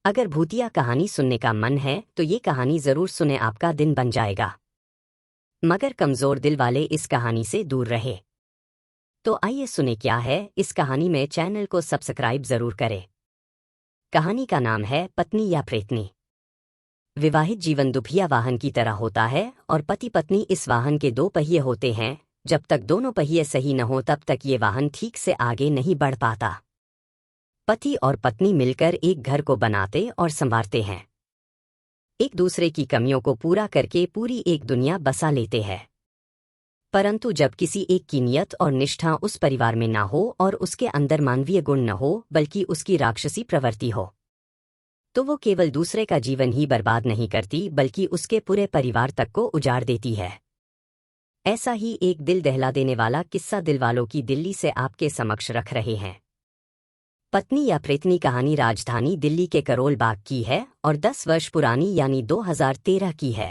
अगर भूतिया कहानी सुनने का मन है तो ये कहानी जरूर सुने, आपका दिन बन जाएगा। मगर कमजोर दिल वाले इस कहानी से दूर रहे। तो आइए सुने क्या है इस कहानी में। चैनल को सब्सक्राइब जरूर करें। कहानी का नाम है पत्नी या प्रेतनी। विवाहित जीवन दुपहिया वाहन की तरह होता है और पति पत्नी इस वाहन के दो पहिए होते हैं। जब तक दोनों पहिए सही न हो तब तक ये वाहन ठीक से आगे नहीं बढ़ पाता। पति और पत्नी मिलकर एक घर को बनाते और संवारते हैं। एक दूसरे की कमियों को पूरा करके पूरी एक दुनिया बसा लेते हैं। परंतु जब किसी एक की नियत और निष्ठा उस परिवार में ना हो और उसके अंदर मानवीय गुण न हो बल्कि उसकी राक्षसी प्रवृत्ति हो, तो वो केवल दूसरे का जीवन ही बर्बाद नहीं करती बल्कि उसके पूरे परिवार तक को उजाड़ देती है। ऐसा ही एक दिल दहला देने वाला किस्सा दिलवालों की दिल्ली से आपके समक्ष रख रहे हैं। पत्नी या प्रेतनी कहानी राजधानी दिल्ली के करोल बाग की है और 10 वर्ष पुरानी यानी 2013 की है।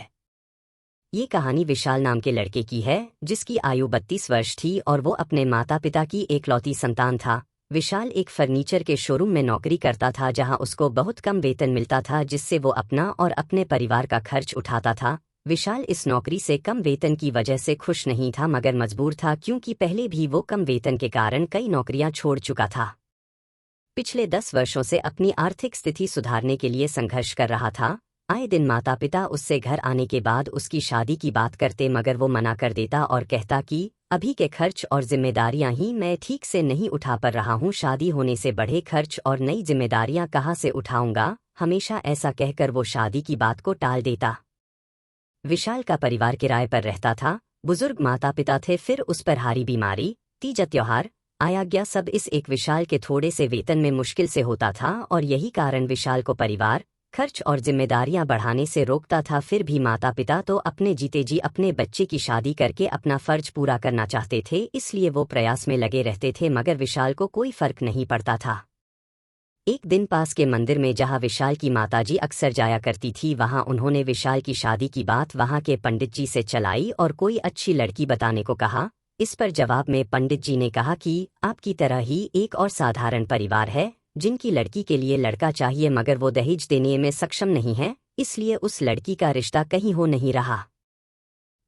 ये कहानी विशाल नाम के लड़के की है जिसकी आयु 32 वर्ष थी और वो अपने माता पिता की एकलौती संतान था। विशाल एक फर्नीचर के शोरूम में नौकरी करता था जहां उसको बहुत कम वेतन मिलता था जिससे वो अपना और अपने परिवार का खर्च उठाता था। विशाल इस नौकरी से कम वेतन की वजह से खुश नहीं था मगर मजबूर था, क्योंकि पहले भी वो कम वेतन के कारण कई नौकरियां छोड़ चुका था। पिछले 10 वर्षों से अपनी आर्थिक स्थिति सुधारने के लिए संघर्ष कर रहा था। आए दिन माता पिता उससे घर आने के बाद उसकी शादी की बात करते मगर वो मना कर देता और कहता कि अभी के खर्च और जिम्मेदारियां ही मैं ठीक से नहीं उठा पा रहा हूं, शादी होने से बढ़े खर्च और नई जिम्मेदारियां कहां से उठाऊंगा। हमेशा ऐसा कहकर वो शादी की बात को टाल देता। विशाल का परिवार किराए पर रहता था। बुजुर्ग माता पिता थे, फिर उस पर हारी बीमारी, तीज त्योहार आया गया, सब इस एक विशाल के थोड़े से वेतन में मुश्किल से होता था और यही कारण विशाल को परिवार खर्च और जिम्मेदारियां बढ़ाने से रोकता था। फिर भी माता पिता तो अपने जीते जी अपने बच्चे की शादी करके अपना फर्ज पूरा करना चाहते थे, इसलिए वो प्रयास में लगे रहते थे मगर विशाल को कोई फर्क नहीं पड़ता था। एक दिन पास के मंदिर में जहां विशाल की माताजी अक्सर जाया करती थी, वहां उन्होंने विशाल की शादी की बात वहां के पंडित जी से चलाई और कोई अच्छी लड़की बताने को कहा। इस पर जवाब में पंडित जी ने कहा कि आपकी तरह ही एक और साधारण परिवार है जिनकी लड़की के लिए लड़का चाहिए मगर वो दहेज देने में सक्षम नहीं है, इसलिए उस लड़की का रिश्ता कहीं हो नहीं रहा।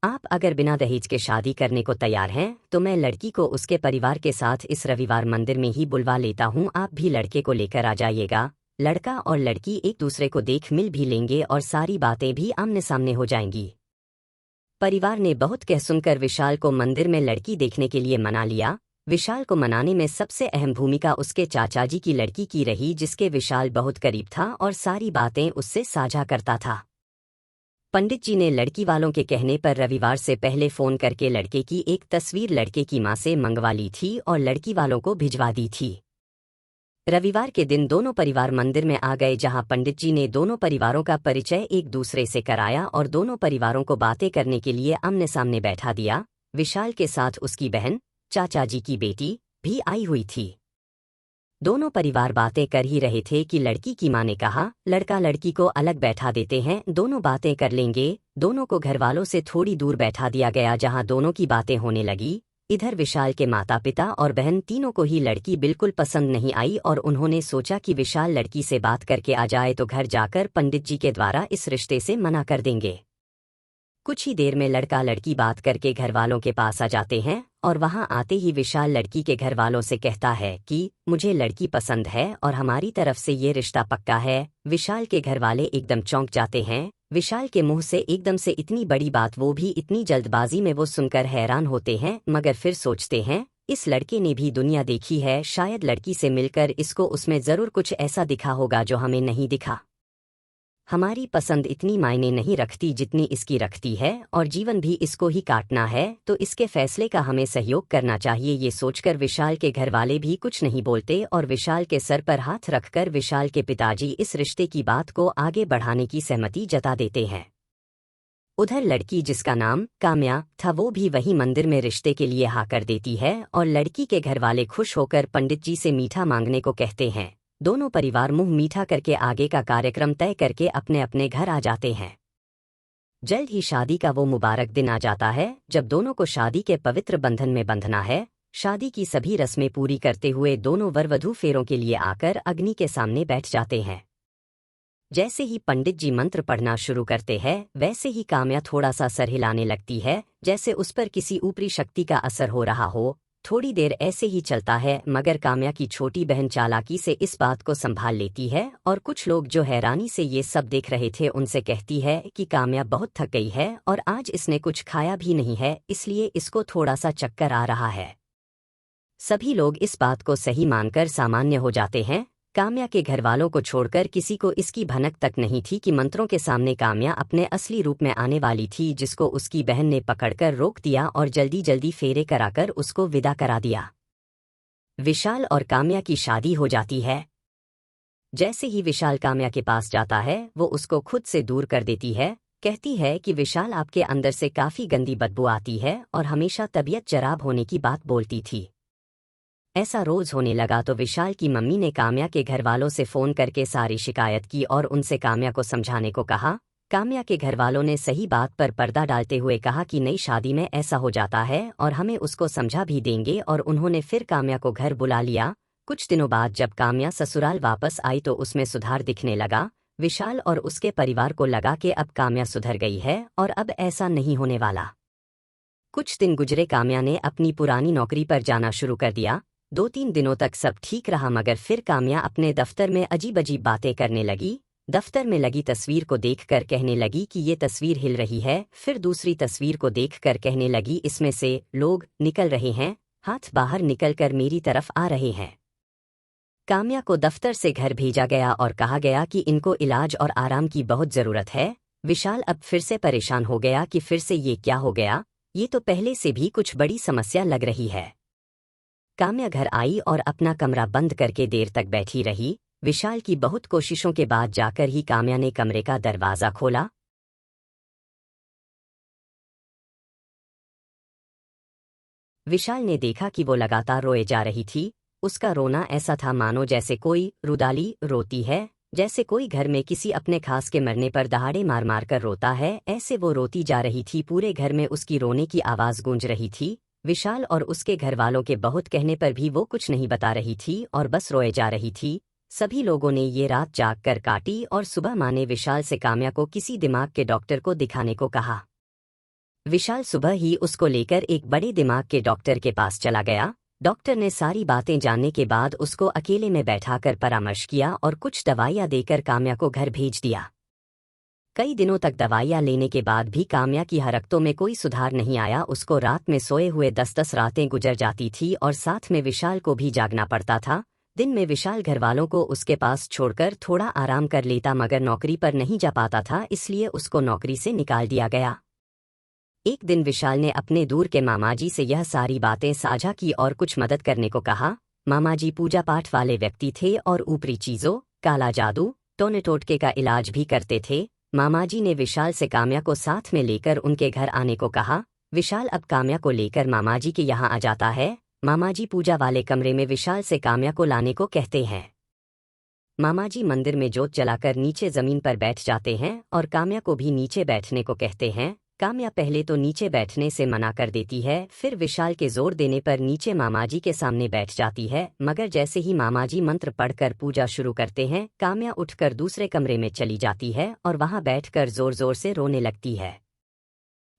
आप अगर बिना दहेज के शादी करने को तैयार हैं तो मैं लड़की को उसके परिवार के साथ इस रविवार मंदिर में ही बुलवा लेता हूं, आप भी लड़के को लेकर आ जाइएगा। लड़का और लड़की एक दूसरे को देख मिल भी लेंगे और सारी बातें भी आमने सामने हो जाएंगी। परिवार ने बहुत कह सुनकर विशाल को मंदिर में लड़की देखने के लिए मना लिया। विशाल को मनाने में सबसे अहम भूमिका उसके चाचा जी की लड़की की रही, जिसके विशाल बहुत करीब था और सारी बातें उससे साझा करता था। पंडित जी ने लड़की वालों के कहने पर रविवार से पहले फोन करके लड़के की एक तस्वीर लड़के की मां से मंगवा ली थी और लड़की वालों को भिजवा दी थी। रविवार के दिन दोनों परिवार मंदिर में आ गए जहां पंडित जी ने दोनों परिवारों का परिचय एक दूसरे से कराया और दोनों परिवारों को बातें करने के लिए आमने सामने बैठा दिया। विशाल के साथ उसकी बहन, चाचा जी की बेटी भी आई हुई थी। दोनों परिवार बातें कर ही रहे थे कि लड़की की मां ने कहा लड़का लड़की को अलग बैठा देते हैं, दोनों बातें कर लेंगे। दोनों को घरवालों से थोड़ी दूर बैठा दिया गया जहां दोनों की बातें होने लगी। इधर विशाल के माता पिता और बहन तीनों को ही लड़की बिल्कुल पसंद नहीं आई और उन्होंने सोचा कि विशाल लड़की से बात करके आ जाए तो घर जाकर पंडित जी के द्वारा इस रिश्ते से मना कर देंगे। कुछ ही देर में लड़का लड़की बात करके घर वालों के पास आ जाते हैं और वहां आते ही विशाल लड़की के घर वालों से कहता है कि मुझे लड़की पसंद है और हमारी तरफ से ये रिश्ता पक्का है। विशाल के घर वाले एकदम चौंक जाते हैं। विशाल के मुंह से एकदम से इतनी बड़ी बात, वो भी इतनी जल्दबाजी में, वो सुनकर हैरान होते हैं मगर फिर सोचते हैं इस लड़के ने भी दुनिया देखी है, शायद लड़की से मिलकर इसको उसमें जरूर कुछ ऐसा दिखा होगा जो हमें नहीं दिखा। हमारी पसंद इतनी मायने नहीं रखती जितनी इसकी रखती है और जीवन भी इसको ही काटना है, तो इसके फैसले का हमें सहयोग करना चाहिए। ये सोचकर विशाल के घर वाले भी कुछ नहीं बोलते और विशाल के सर पर हाथ रखकर विशाल के पिताजी इस रिश्ते की बात को आगे बढ़ाने की सहमति जता देते हैं। उधर लड़की, जिसका नाम काम्या था, वो भी वही मंदिर में रिश्ते के लिए हाँ कर देती है और लड़की के घर वाले खुश होकर पंडित जी से मीठा मांगने को कहते हैं। दोनों परिवार मुंह मीठा करके आगे का कार्यक्रम तय करके अपने अपने घर आ जाते हैं। जल्द ही शादी का वो मुबारक दिन आ जाता है जब दोनों को शादी के पवित्र बंधन में बंधना है। शादी की सभी रस्में पूरी करते हुए दोनों वर वधू फेरों के लिए आकर अग्नि के सामने बैठ जाते हैं। जैसे ही पंडित जी मंत्र पढ़ना शुरू करते हैं वैसे ही काम्या थोड़ा सा सर हिलाने लगती है, जैसे उस पर किसी ऊपरी शक्ति का असर हो रहा हो। थोड़ी देर ऐसे ही चलता है, मगर काम्या की छोटी बहन चालाकी से इस बात को संभाल लेती है और कुछ लोग जो हैरानी से ये सब देख रहे थे उनसे कहती है कि काम्या बहुत थक गई है और आज इसने कुछ खाया भी नहीं है, इसलिए इसको थोड़ा सा चक्कर आ रहा है। सभी लोग इस बात को सही मानकर सामान्य हो जाते हैं। काम्या के घरवालों को छोड़कर किसी को इसकी भनक तक नहीं थी कि मंत्रों के सामने काम्या अपने असली रूप में आने वाली थी, जिसको उसकी बहन ने पकड़कर रोक दिया और जल्दी जल्दी फेरे कराकर उसको विदा करा दिया। विशाल और काम्या की शादी हो जाती है। जैसे ही विशाल काम्या के पास जाता है वो उसको खुद से दूर कर देती है। कहती है कि विशाल आपके अंदर से काफ़ी गंदी बदबू आती है और हमेशा तबीयत खराब होने की बात बोलती थी। ऐसा रोज होने लगा तो विशाल की मम्मी ने काम्या के घरवालों से फ़ोन करके सारी शिकायत की और उनसे काम्या को समझाने को कहा। काम्या के घरवालों ने सही बात पर पर्दा डालते हुए कहा कि नई शादी में ऐसा हो जाता है और हमें उसको समझा भी देंगे, और उन्होंने फिर काम्या को घर बुला लिया। कुछ दिनों बाद जब काम्या ससुराल वापस आई तो उसमें सुधार दिखने लगा। विशाल और उसके परिवार को लगा कि अब काम्या सुधर गई है और अब ऐसा नहीं होने वाला। कुछ दिन गुजरे, काम्या ने अपनी पुरानी नौकरी पर जाना शुरू कर दिया। 2-3 दिनों तक सब ठीक रहा, मगर फिर काम्या अपने दफ्तर में अजीब अजीब बातें करने लगी। दफ्तर में लगी तस्वीर को देखकर कहने लगी कि ये तस्वीर हिल रही है। फिर दूसरी तस्वीर को देखकर कहने लगी इसमें से लोग निकल रहे हैं, हाथ बाहर निकलकर मेरी तरफ आ रहे हैं। काम्या को दफ्तर से घर भेजा गया और कहा गया कि इनको इलाज और आराम की बहुत ज़रूरत है। विशाल अब फिर से परेशान हो गया कि फिर से ये क्या हो गया, ये तो पहले से भी कुछ बड़ी समस्या लग रही है। काम्या घर आई और अपना कमरा बंद करके देर तक बैठी रही। विशाल की बहुत कोशिशों के बाद जाकर ही काम्या ने कमरे का दरवाज़ा खोला। विशाल ने देखा कि वो लगातार रोए जा रही थी। उसका रोना ऐसा था मानो जैसे कोई रुदाली रोती है, जैसे कोई घर में किसी अपने खास के मरने पर दहाड़े मार मार कर रोता है, ऐसे वो रोती जा रही थी। पूरे घर में उसकी रोने की आवाज़ गूंज रही थी। विशाल और उसके घरवालों के बहुत कहने पर भी वो कुछ नहीं बता रही थी और बस रोए जा रही थी। सभी लोगों ने ये रात जाग कर काटी और सुबह माँ ने विशाल से काम्या को किसी दिमाग के डॉक्टर को दिखाने को कहा। विशाल सुबह ही उसको लेकर एक बड़े दिमाग के डॉक्टर के पास चला गया। डॉक्टर ने सारी बातें जानने के बाद उसको अकेले में बैठाकर परामर्श किया और कुछ दवाइयाँ देकर काम्या को घर भेज दिया। कई दिनों तक दवाइयाँ लेने के बाद भी काम्या की हरकतों में कोई सुधार नहीं आया। उसको रात में सोए हुए 10-10 रातें गुजर जाती थी और साथ में विशाल को भी जागना पड़ता था। दिन में विशाल घरवालों को उसके पास छोड़कर थोड़ा आराम कर लेता, मगर नौकरी पर नहीं जा पाता था, इसलिए उसको नौकरी से निकाल दिया गया। एक दिन विशाल ने अपने दूर के मामाजी से यह सारी बातें साझा की और कुछ मदद करने को कहा। मामाजी पूजा पाठ वाले व्यक्ति थे और ऊपरी चीज़ों, काला जादू, टोने टोटके का इलाज भी करते थे। मामाजी ने विशाल से काम्या को साथ में लेकर उनके घर आने को कहा। विशाल अब काम्या को लेकर मामाजी के यहाँ आ जाता है। मामाजी पूजा वाले कमरे में विशाल से काम्या को लाने को कहते हैं। मामाजी मंदिर में जोत जलाकर नीचे ज़मीन पर बैठ जाते हैं और काम्या को भी नीचे बैठने को कहते हैं। काम्या पहले तो नीचे बैठने से मना कर देती है, फिर विशाल के जोर देने पर नीचे मामाजी के सामने बैठ जाती है, मगर जैसे ही मामाजी मंत्र पढ़कर पूजा शुरू करते हैं, काम्या उठकर दूसरे कमरे में चली जाती है और वहां बैठकर जोर जोर से रोने लगती है।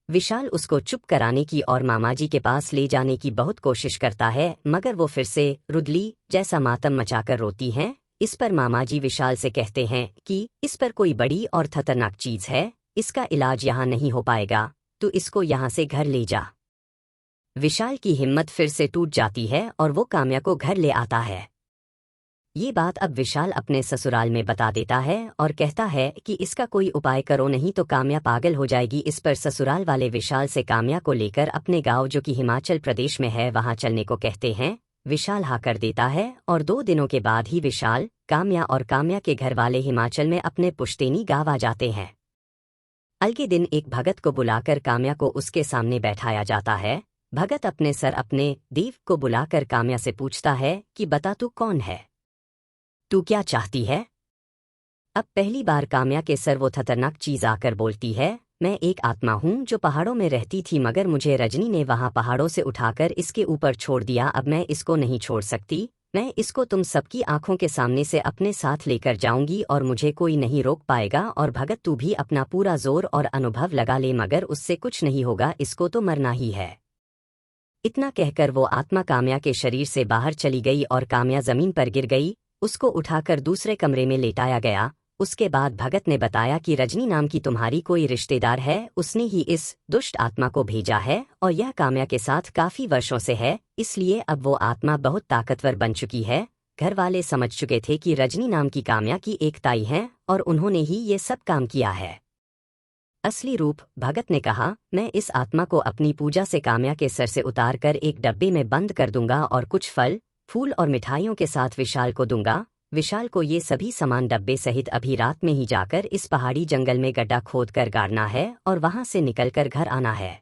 विशाल उसको चुप कराने की और मामाजी के पास ले जाने की बहुत कोशिश करता है, मगर वो फिर से रुदली जैसा मातम मचाकर रोती हैं। इस पर मामाजी विशाल से कहते हैं कि इस पर कोई बड़ी और खतरनाक चीज़ है, इसका इलाज यहाँ नहीं हो पाएगा, तो इसको यहाँ से घर ले जा। विशाल की हिम्मत फिर से टूट जाती है और वो काम्या को घर ले आता है। ये बात अब विशाल अपने ससुराल में बता देता है और कहता है कि इसका कोई उपाय करो, नहीं तो काम्या पागल हो जाएगी। इस पर ससुराल वाले विशाल से काम्या को लेकर अपने गांव, जो कि हिमाचल प्रदेश में है, वहां चलने को कहते हैं। विशाल हाँ कर देता है और 2 दिनों के बाद ही विशाल, काम्या और काम्या के घर वाले हिमाचल में अपने पुश्तैनी गाँव आ जाते हैं। अलगे दिन एक भगत को बुलाकर काम्या को उसके सामने बैठाया जाता है। भगत अपने सर अपने देव को बुलाकर काम्या से पूछता है कि बता तू कौन है, तू क्या चाहती है। अब पहली बार काम्या के सर वो खतरनाक चीज आकर बोलती है, मैं एक आत्मा हूँ जो पहाड़ों में रहती थी, मगर मुझे रजनी ने वहाँ पहाड़ों से उठाकर इसके ऊपर छोड़ दिया। अब मैं इसको नहीं छोड़ सकती। मैं इसको तुम सबकी आंखों के सामने से अपने साथ लेकर जाऊंगी और मुझे कोई नहीं रोक पाएगा। और भगत तू भी अपना पूरा जोर और अनुभव लगा ले, मगर उससे कुछ नहीं होगा, इसको तो मरना ही है। इतना कहकर वो आत्मा काम्या के शरीर से बाहर चली गई और काम्या जमीन पर गिर गई। उसको उठाकर दूसरे कमरे में लेटाया गया। उसके बाद भगत ने बताया कि रजनी नाम की तुम्हारी कोई रिश्तेदार है, उसने ही इस दुष्ट आत्मा को भेजा है और यह काम्या के साथ काफी वर्षों से है, इसलिए अब वो आत्मा बहुत ताकतवर बन चुकी है। घर वाले समझ चुके थे कि रजनी नाम की काम्या की एक ताई है और उन्होंने ही ये सब काम किया है। असली रूप भगत ने कहा, मैं इस आत्मा को अपनी पूजा से काम्या के सर से उतार कर एक डब्बे में बंद कर दूंगा और कुछ फल, फूल और मिठाइयों के साथ विशाल को दूंगा। विशाल को ये सभी सामान डब्बे सहित अभी रात में ही जाकर इस पहाड़ी जंगल में गड्ढा खोद कर गाड़ना है और वहां से निकलकर घर आना है।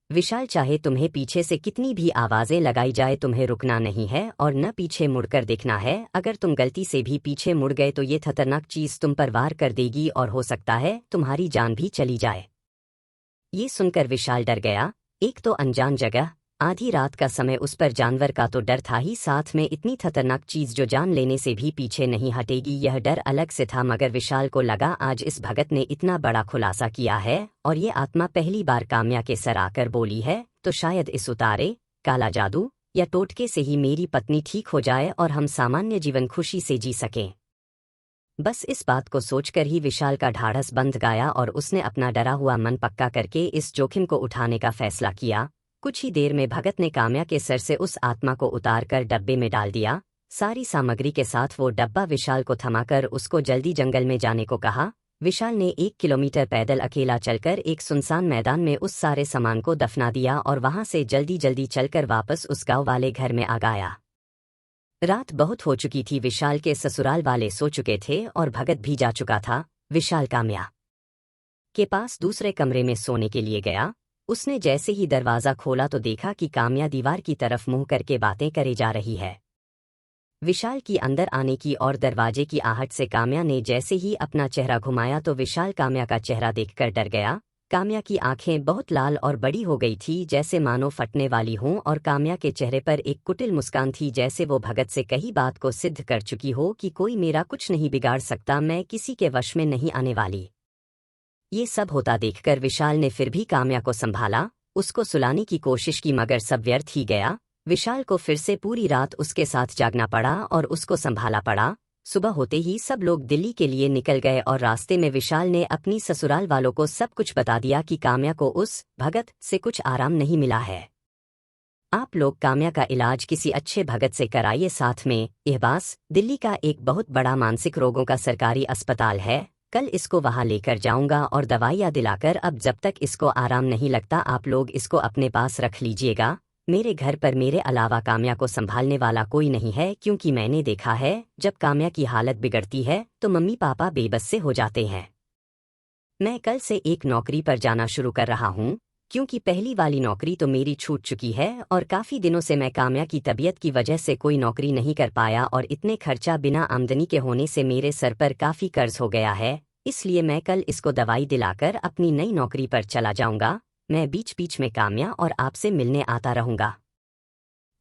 विशाल चाहे तुम्हें पीछे से कितनी भी आवाजें लगाई जाए, तुम्हें रुकना नहीं है और न पीछे मुड़कर देखना है। अगर तुम गलती से भी पीछे मुड़ गए तो ये खतरनाक चीज तुम पर वार कर देगी और हो सकता है तुम्हारी जान भी चली जाए। ये सुनकर विशाल डर गया। एक तो अनजान जगह, आधी रात का समय, उस पर जानवर का तो डर था ही, साथ में इतनी खतरनाक चीज जो जान लेने से भी पीछे नहीं हटेगी, यह डर अलग से था। मगर विशाल को लगा आज इस भगत ने इतना बड़ा खुलासा किया है और ये आत्मा पहली बार काम्या के सर आकर बोली है, तो शायद इस उतारे काला जादू या टोटके से ही मेरी पत्नी ठीक हो जाए और हम सामान्य जीवन खुशी से जी सकें। बस इस बात को सोचकर ही विशाल का ढाढ़स बंध गया और उसने अपना डरा हुआ मन पक्का करके इस जोखिम को उठाने का फैसला किया। कुछ ही देर में भगत ने काम्या के सर से उस आत्मा को उतारकर डब्बे में डाल दिया। सारी सामग्री के साथ वो डब्बा विशाल को थमाकर उसको जल्दी जंगल में जाने को कहा। विशाल ने 1 किलोमीटर पैदल अकेला चलकर एक सुनसान मैदान में उस सारे सामान को दफना दिया और वहां से जल्दी जल्दी चलकर वापस उस गांव वाले घर में आ गया। रात बहुत हो चुकी थी, विशाल के ससुराल वाले सो चुके थे और भगत भी जा चुका था। विशाल काम्या के पास दूसरे कमरे में सोने के लिए गया। उसने जैसे ही दरवाज़ा खोला तो देखा कि काम्या दीवार की तरफ मुंह करके बातें करे जा रही है। विशाल की अंदर आने की और दरवाजे की आहट से काम्या ने जैसे ही अपना चेहरा घुमाया तो विशाल काम्या का चेहरा देखकर डर गया। काम्या की आंखें बहुत लाल और बड़ी हो गई थी, जैसे मानो फटने वाली हों, और काम्या के चेहरे पर एक कुटिल मुस्कान थी, जैसे वो भगत से कही बात को सिद्ध कर चुकी हो कि कोई मेरा कुछ नहीं बिगाड़ सकता, मैं किसी के वश में नहीं आने वाली। ये सब होता देखकर विशाल ने फिर भी काम्या को संभाला, उसको सुलाने की कोशिश की, मगर सब व्यर्थ ही गया। विशाल को फिर से पूरी रात उसके साथ जागना पड़ा और उसको संभाला पड़ा। सुबह होते ही सब लोग दिल्ली के लिए निकल गए और रास्ते में विशाल ने अपनी ससुराल वालों को सब कुछ बता दिया कि काम्या को उस भगत से कुछ आराम नहीं मिला है। आप लोग काम्या का इलाज किसी अच्छे भगत से कराइए, साथ में इहबास दिल्ली का एक बहुत बड़ा मानसिक रोगों का सरकारी अस्पताल है, कल इसको वहां लेकर जाऊंगा और दवाइयां दिलाकर, अब जब तक इसको आराम नहीं लगता आप लोग इसको अपने पास रख लीजिएगा। मेरे घर पर मेरे अलावा काम्या को संभालने वाला कोई नहीं है, क्योंकि मैंने देखा है जब काम्या की हालत बिगड़ती है तो मम्मी पापा बेबस से हो जाते हैं। मैं कल से एक नौकरी पर जाना शुरू कर रहा हूँ, क्योंकि पहली वाली नौकरी तो मेरी छूट चुकी है और काफ़ी दिनों से मैं काम्या की तबीयत की वजह से कोई नौकरी नहीं कर पाया और इतने खर्चा बिना आमदनी के होने से मेरे सर पर काफ़ी कर्ज हो गया है, इसलिए मैं कल इसको दवाई दिलाकर अपनी नई नौकरी पर चला जाऊंगा। मैं बीच बीच में काम्या और आपसे मिलने आता रहूंगा।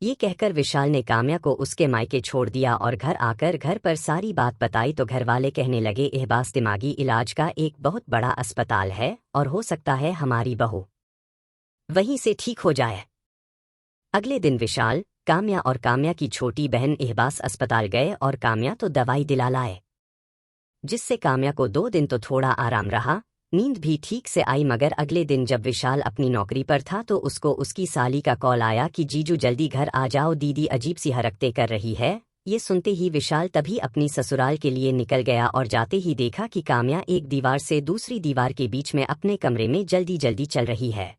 ये कहकर विशाल ने काम्या को उसके मायके छोड़ दिया और घर आकर घर पर सारी बात बताई तो घर वाले कहने लगे, इहबास दिमागी इलाज का एक बहुत बड़ा अस्पताल है और हो सकता है हमारी बहू वहीं से ठीक हो जाए। अगले दिन विशाल, काम्या और काम्या की छोटी बहन इहबास अस्पताल गए और काम्या तो दवाई दिला लाए, जिससे काम्या को 2 दिन तो थोड़ा आराम रहा, नींद भी ठीक से आई। मगर अगले दिन जब विशाल अपनी नौकरी पर था तो उसको उसकी साली का कॉल आया कि जीजू जल्दी घर आ जाओ, दीदी अजीब सी हरकतें कर रही है। ये सुनते ही विशाल तभी अपनी ससुराल के लिए निकल गया और जाते ही देखा कि काम्या एक दीवार से दूसरी दीवार के बीच में अपने कमरे में जल्दी जल्दी चल रही है,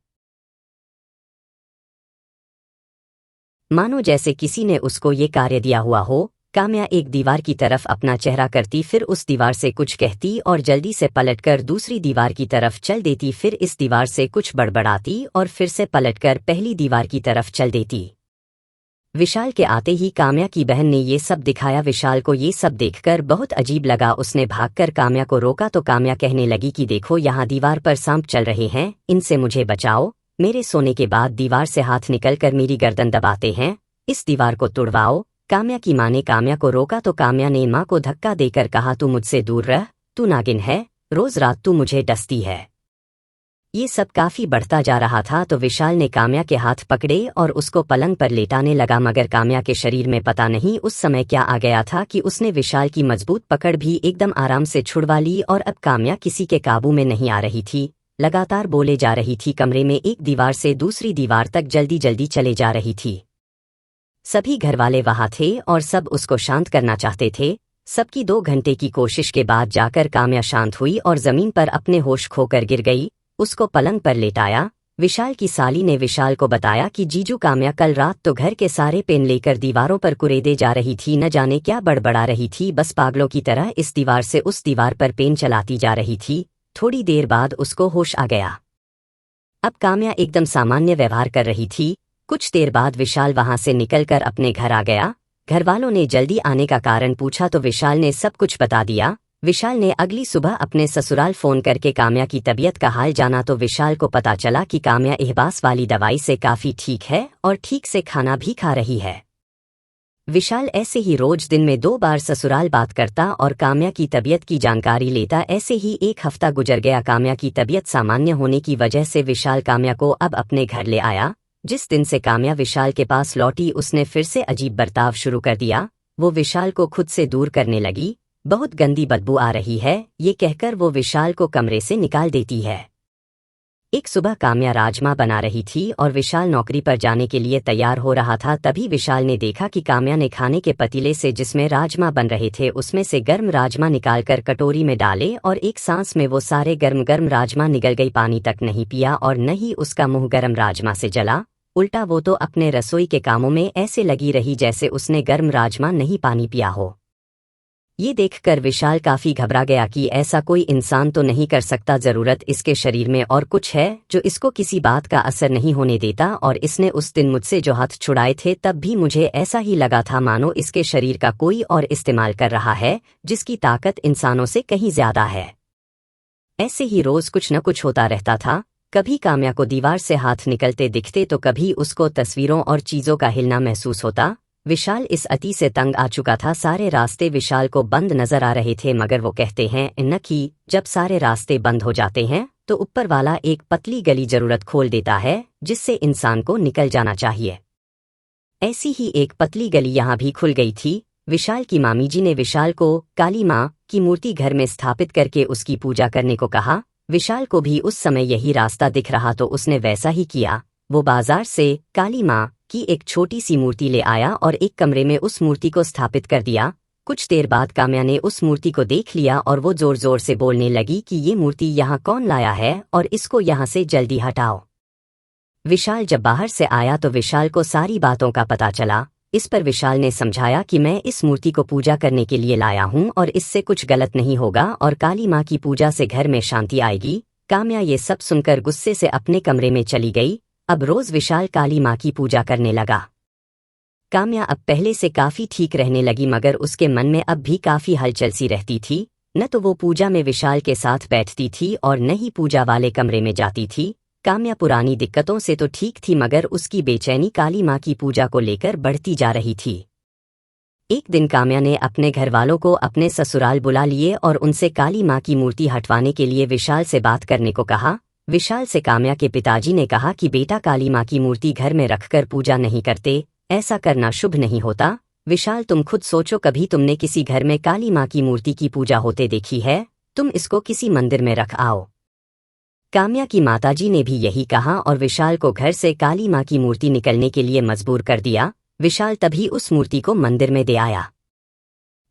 मानो जैसे किसी ने उसको ये कार्य दिया हुआ हो। काम्या एक दीवार की तरफ अपना चेहरा करती, फिर उस दीवार से कुछ कहती और जल्दी से पलटकर दूसरी दीवार की तरफ चल देती, फिर इस दीवार से कुछ बड़बड़ाती और फिर से पलटकर पहली दीवार की तरफ चल देती। विशाल के आते ही काम्या की बहन ने ये सब दिखाया। विशाल को ये सब देखकर बहुत अजीब लगा, उसने भागकर काम्या को रोका तो काम्या कहने लगी कि देखो यहाँ दीवार पर सांप चल रहे हैं, इनसे मुझे बचाओ। मेरे सोने के बाद दीवार से हाथ निकलकर मेरी गर्दन दबाते हैं, इस दीवार को तुड़वाओ। काम्या की माँ ने काम्या को रोका तो काम्या ने माँ को धक्का देकर कहा, तू मुझसे दूर रह, तू नागिन है, रोज रात तू मुझे डसती है। ये सब काफी बढ़ता जा रहा था तो विशाल ने काम्या के हाथ पकड़े और उसको पलंग पर लेटाने लगा, मगर काम्या के शरीर में पता नहीं उस समय क्या आ गया था कि उसने विशाल की मजबूत पकड़ भी एकदम आराम से छुड़वा ली और अब काम्या किसी के काबू में नहीं आ रही थी। लगातार बोले जा रही थी, कमरे में एक दीवार से दूसरी दीवार तक जल्दी जल्दी चले जा रही थी। सभी घरवाले वहां थे और सब उसको शांत करना चाहते थे। सबकी 2 घंटे की कोशिश के बाद जाकर काम्या शांत हुई और जमीन पर अपने होश खोकर गिर गई। उसको पलंग पर लेटाया। विशाल की साली ने विशाल को बताया कि जीजू, काम्या कल रात तो घर के सारे पेन लेकर दीवारों पर कुरेदे जा रही थी, न जाने क्या बड़बड़ा रही थी, बस पागलों की तरह इस दीवार से उस दीवार पर पेन चलाती जा रही थी। थोड़ी देर बाद उसको होश आ गया। अब काम्या एकदम सामान्य व्यवहार कर रही थी। कुछ देर बाद विशाल वहां से निकलकर अपने घर आ गया। घरवालों ने जल्दी आने का कारण पूछा तो विशाल ने सब कुछ बता दिया। विशाल ने अगली सुबह अपने ससुराल फोन करके काम्या की तबीयत का हाल जाना तो विशाल को पता चला कि काम्या एहबास वाली दवाई से काफी ठीक है और ठीक से खाना भी खा रही है। विशाल ऐसे ही रोज दिन में 2 बार ससुराल बात करता और काम्या की तबीयत की जानकारी लेता। ऐसे ही 1 हफ्ता गुजर गया। काम्या की तबीयत सामान्य होने की वजह से विशाल काम्या को अब अपने घर ले आया। जिस दिन से काम्या विशाल के पास लौटी उसने फिर से अजीब बर्ताव शुरू कर दिया। वो विशाल को खुद से दूर करने लगी। बहुत गंदी बदबू आ रही है, ये कहकर वो विशाल को कमरे से निकाल देती है। एक सुबह काम्या राजमा बना रही थी और विशाल नौकरी पर जाने के लिए तैयार हो रहा था। तभी विशाल ने देखा कि काम्या ने खाने के पतीले से जिसमें राजमा बन रहे थे उसमें से गर्म राजमा निकालकर कटोरी में डाले और एक सांस में वो सारे गर्म गर्म राजमा निगल गई। पानी तक नहीं पिया और न ही उसका मुंह गर्म राजमा से जला, उल्टा वो तो अपने रसोई के कामों में ऐसे लगी रही जैसे उसने गर्म राजमा नहीं पानी पिया हो। ये देखकर विशाल काफी घबरा गया कि ऐसा कोई इंसान तो नहीं कर सकता, जरूरत इसके शरीर में और कुछ है जो इसको किसी बात का असर नहीं होने देता। और इसने उस दिन मुझसे जो हाथ छुड़ाए थे तब भी मुझे ऐसा ही लगा था मानो इसके शरीर का कोई और इस्तेमाल कर रहा है जिसकी ताकत इंसानों से कहीं ज्यादा है। ऐसे ही रोज कुछ न कुछ होता रहता था। कभी काम्या को दीवार से हाथ निकलते दिखते तो कभी उसको तस्वीरों और चीजों का हिलना महसूस होता। विशाल इस अति से तंग आ चुका था। सारे रास्ते विशाल को बंद नजर आ रहे थे, मगर वो कहते हैं न कि जब सारे रास्ते बंद हो जाते हैं तो ऊपर वाला एक पतली गली जरूरत खोल देता है जिससे इंसान को निकल जाना चाहिए। ऐसी ही एक पतली गली यहाँ भी खुल गई थी। विशाल की मामी जी ने विशाल को काली माँ की मूर्ति घर में स्थापित करके उसकी पूजा करने को कहा। विशाल को भी उस समय यही रास्ता दिख रहा तो उसने वैसा ही किया। वो बाजार से काली माँ की एक छोटी सी मूर्ति ले आया और एक कमरे में उस मूर्ति को स्थापित कर दिया। कुछ देर बाद काम्या ने उस मूर्ति को देख लिया और वो जोर जोर से बोलने लगी कि ये मूर्ति यहाँ कौन लाया है और इसको यहाँ से जल्दी हटाओ। विशाल जब बाहर से आया तो विशाल को सारी बातों का पता चला। इस पर विशाल ने समझाया कि मैं इस मूर्ति को पूजा करने के लिए लाया हूँ और इससे कुछ गलत नहीं होगा और काली माँ की पूजा से घर में शांति आएगी। काम्या ये सब सुनकर गुस्से से अपने कमरे में चली गई। अब रोज विशाल काली माँ की पूजा करने लगा। काम्या अब पहले से काफी ठीक रहने लगी, मगर उसके मन में अब भी काफी हलचल सी रहती थी। न तो वो पूजा में विशाल के साथ बैठती थी और न ही पूजा वाले कमरे में जाती थी। काम्या पुरानी दिक्कतों से तो ठीक थी, मगर उसकी बेचैनी काली माँ की पूजा को लेकर बढ़ती जा रही थी। एक दिन काम्या ने अपने घर वालों को अपने ससुराल बुला लिए और उनसे काली माँ की मूर्ति हटवाने के लिए विशाल से बात करने को कहा। विशाल से काम्या के पिताजी ने कहा कि बेटा, काली माँ की मूर्ति घर में रखकर पूजा नहीं करते, ऐसा करना शुभ नहीं होता। विशाल, तुम खुद सोचो, कभी तुमने किसी घर में काली माँ की मूर्ति की पूजा होते देखी है? तुम इसको किसी मंदिर में रख आओ। काम्या की माताजी ने भी यही कहा और विशाल को घर से काली माँ की मूर्ति निकलने के लिए मजबूर कर दिया। विशाल तभी उस मूर्ति को मंदिर में दे आया।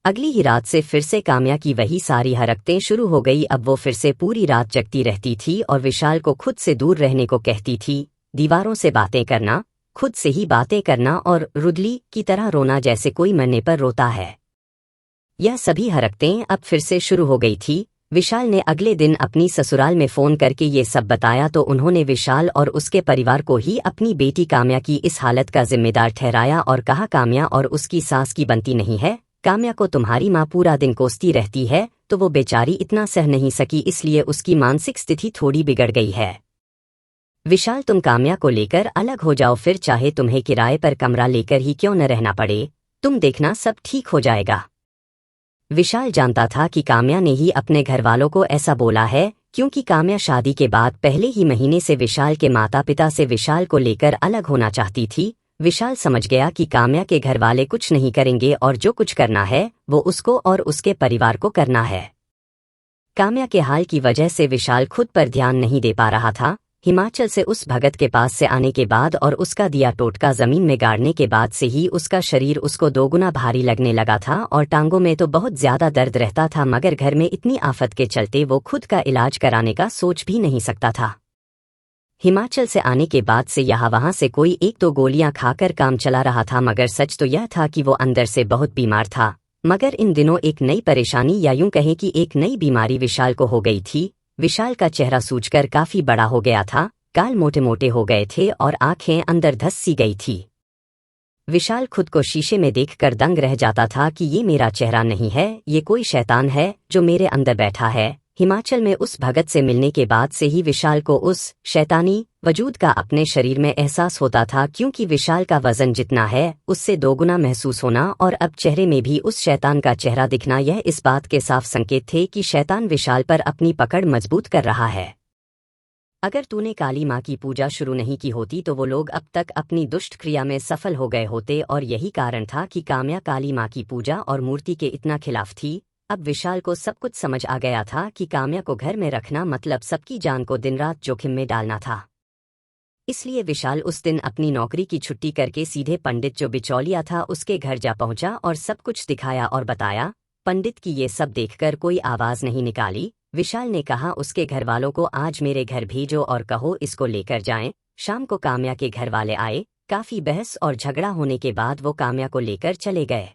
अगली ही रात से फिर से काम्या की वही सारी हरकतें शुरू हो गई। अब वो फिर से पूरी रात जगती रहती थी और विशाल को खुद से दूर रहने को कहती थी। दीवारों से बातें करना, खुद से ही बातें करना और रुदली की तरह रोना जैसे कोई मरने पर रोता है। यह सभी हरकतें अब फिर से शुरू हो गई थी। विशाल ने अगले दिन अपनी ससुराल में फोन करके ये सब बताया तो उन्होंने विशाल और उसके परिवार को ही अपनी बेटी काम्या की इस हालत का जिम्मेदार ठहराया और कहा, काम्या और उसकी सास की बनती नहीं है। काम्या को तुम्हारी माँ पूरा दिन कोसती रहती है तो वो बेचारी इतना सह नहीं सकी, इसलिए उसकी मानसिक स्थिति थोड़ी बिगड़ गई है। विशाल, तुम काम्या को लेकर अलग हो जाओ, फिर चाहे तुम्हें किराए पर कमरा लेकर ही क्यों न रहना पड़े। तुम देखना सब ठीक हो जाएगा। विशाल जानता था कि काम्या ने ही अपने घर वालों को ऐसा बोला है, क्योंकि काम्या शादी के बाद पहले ही महीने से विशाल के माता पिता से विशाल को लेकर अलग होना चाहती थी। विशाल समझ गया कि काम्या के घर वाले कुछ नहीं करेंगे और जो कुछ करना है वो उसको और उसके परिवार को करना है। काम्या के हाल की वजह से विशाल खुद पर ध्यान नहीं दे पा रहा था। हिमाचल से उस भगत के पास से आने के बाद और उसका दिया टोटका जमीन में गाड़ने के बाद से ही उसका शरीर उसको दोगुना भारी लगने लगा था और टांगों में तो बहुत ज्यादा दर्द रहता था, मगर घर में इतनी आफत के चलते वो खुद का इलाज कराने का सोच भी नहीं सकता था। हिमाचल से आने के बाद से यहाँ वहाँ से कोई एक दो गोलियां खाकर काम चला रहा था, मगर सच तो यह था कि वो अंदर से बहुत बीमार था। मगर इन दिनों एक नई परेशानी या यूं कहें कि एक नई बीमारी विशाल को हो गई थी। विशाल का चेहरा सूजकर काफी बड़ा हो गया था, गाल मोटे मोटे हो गए थे और आंखें अंदर धंस सी गई थी। विशाल खुद को शीशे में देखकर दंग रह जाता था कि ये मेरा चेहरा नहीं है, ये कोई शैतान है जो मेरे अंदर बैठा है। हिमाचल में उस भगत से मिलने के बाद से ही विशाल को उस शैतानी वजूद का अपने शरीर में एहसास होता था, क्योंकि विशाल का वजन जितना है उससे दोगुना महसूस होना और अब चेहरे में भी उस शैतान का चेहरा दिखना, यह इस बात के साफ संकेत थे कि शैतान विशाल पर अपनी पकड़ मजबूत कर रहा है। अगर तूने काली माँ की पूजा शुरू नहीं की होती तो वो लोग अब तक अपनी दुष्ट क्रिया में सफल हो गए होते, और यही कारण था कि काम्या काली माँ की पूजा और मूर्ति के इतना खिलाफ थी। अब विशाल को सब कुछ समझ आ गया था कि काम्या को घर में रखना मतलब सबकी जान को दिन रात जोखिम में डालना था। इसलिए विशाल उस दिन अपनी नौकरी की छुट्टी करके सीधे पंडित जो बिचौलिया था उसके घर जा पहुंचा और सब कुछ दिखाया और बताया। पंडित की ये सब देखकर कोई आवाज नहीं निकाली। विशाल ने कहा उसके घर वालों को आज मेरे घर भेजो और कहो इसको लेकर जाएं। शाम को काम्या के घर वाले आए। काफी बहस और झगड़ा होने के बाद वो काम्या को लेकर चले गए।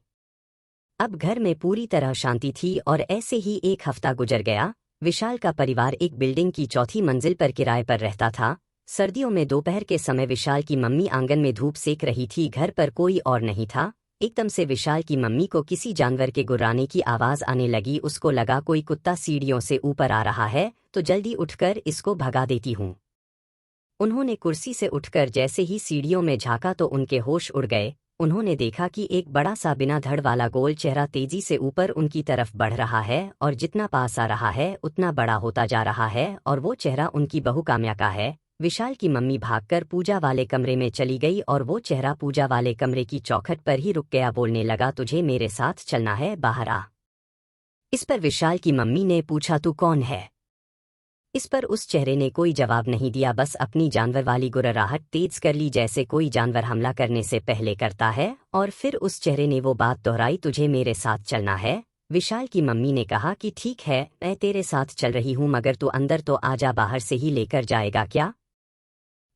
अब घर में पूरी तरह शांति थी और ऐसे ही एक हफ्ता गुजर गया। विशाल का परिवार एक बिल्डिंग की चौथी मंजिल पर किराए पर रहता था। सर्दियों में दोपहर के समय विशाल की मम्मी आंगन में धूप सेक रही थी। घर पर कोई और नहीं था। एकदम से विशाल की मम्मी को किसी जानवर के गुर्राने की आवाज आने लगी। उसको लगा कोई कुत्ता सीढ़ियों से ऊपर आ रहा है, तो जल्दी उठकर इसको भगा देती हूँ। उन्होंने कुर्सी से उठकर जैसे ही सीढ़ियों में झांका तो उनके होश उड़ गए। उन्होंने देखा कि एक बड़ा सा बिना धड़ वाला गोल चेहरा तेजी से ऊपर उनकी तरफ बढ़ रहा है और जितना पास आ रहा है उतना बड़ा होता जा रहा है, और वो चेहरा उनकी बहू काम्या का है। विशाल की मम्मी भागकर पूजा वाले कमरे में चली गई और वो चेहरा पूजा वाले कमरे की चौखट पर ही रुक गया। बोलने लगा, तुझे मेरे साथ चलना है, बाहर आ। इस पर विशाल की मम्मी ने पूछा, तू कौन है? इस पर उस चेहरे ने कोई जवाब नहीं दिया, बस अपनी जानवर वाली गुर्राहट तेज कर ली जैसे कोई जानवर हमला करने से पहले करता है, और फिर उस चेहरे ने वो बात दोहराई, तुझे मेरे साथ चलना है। विशाल की मम्मी ने कहा कि ठीक है, मैं तेरे साथ चल रही हूँ, मगर तू अंदर तो आजा, बाहर से ही लेकर जाएगा क्या?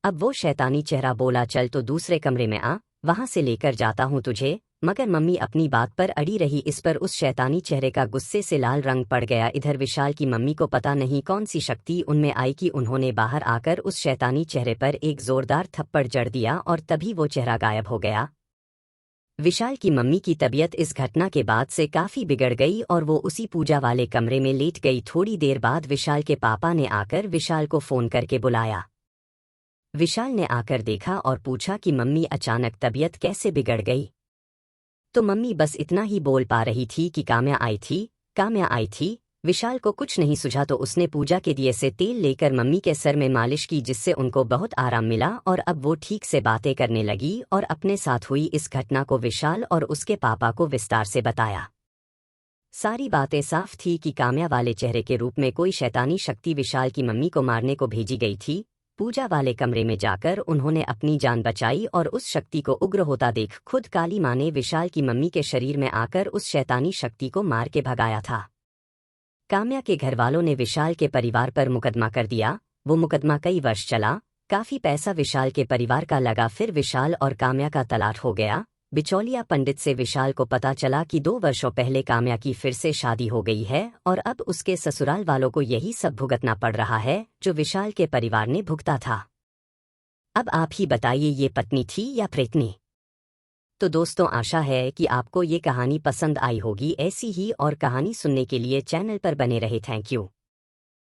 अब वो शैतानी चेहरा बोला, चल तो दूसरे कमरे में आ, वहां से लेकर जाता हूँ तुझे। मगर मम्मी अपनी बात पर अड़ी रही। इस पर उस शैतानी चेहरे का गुस्से से लाल रंग पड़ गया। इधर विशाल की मम्मी को पता नहीं कौन सी शक्ति उनमें आई कि उन्होंने बाहर आकर उस शैतानी चेहरे पर एक जोरदार थप्पड़ जड़ दिया और तभी वो चेहरा गायब हो गया। विशाल की मम्मी की तबीयत इस घटना के बाद से काफी बिगड़ गई और वो उसी पूजा वाले कमरे में लेट गई। थोड़ी देर बाद विशाल के पापा ने आकर विशाल को फोन करके बुलाया। विशाल ने आकर देखा और पूछा कि मम्मी अचानक तबीयत कैसे बिगड़ गई? तो मम्मी बस इतना ही बोल पा रही थी कि काम्या आई थी, काम्या आई थी। विशाल को कुछ नहीं सूझा तो उसने पूजा के दिए से तेल लेकर मम्मी के सर में मालिश की, जिससे उनको बहुत आराम मिला और अब वो ठीक से बातें करने लगी और अपने साथ हुई इस घटना को विशाल और उसके पापा को विस्तार से बताया। सारी बातें साफ थी कि काम्या वाले चेहरे के रूप में कोई शैतानी शक्ति विशाल की मम्मी को मारने को भेजी गई थी। पूजा वाले कमरे में जाकर उन्होंने अपनी जान बचाई और उस शक्ति को उग्र होता देख खुद काली माँ ने विशाल की मम्मी के शरीर में आकर उस शैतानी शक्ति को मार के भगाया था। काम्या के घरवालों ने विशाल के परिवार पर मुकदमा कर दिया। वो मुकदमा कई वर्ष चला। काफी पैसा विशाल के परिवार का लगा। फिर विशाल और काम्या का तलाक हो गया। बिचौलिया पंडित से विशाल को पता चला कि 2 वर्षों पहले काम्या की फिर से शादी हो गई है और अब उसके ससुराल वालों को यही सब भुगतना पड़ रहा है जो विशाल के परिवार ने भुगता था। अब आप ही बताइए, ये पत्नी थी या प्रेतनी? तो दोस्तों, आशा है कि आपको ये कहानी पसंद आई होगी। ऐसी ही और कहानी सुनने के लिए चैनल पर बने रहे। Thank you.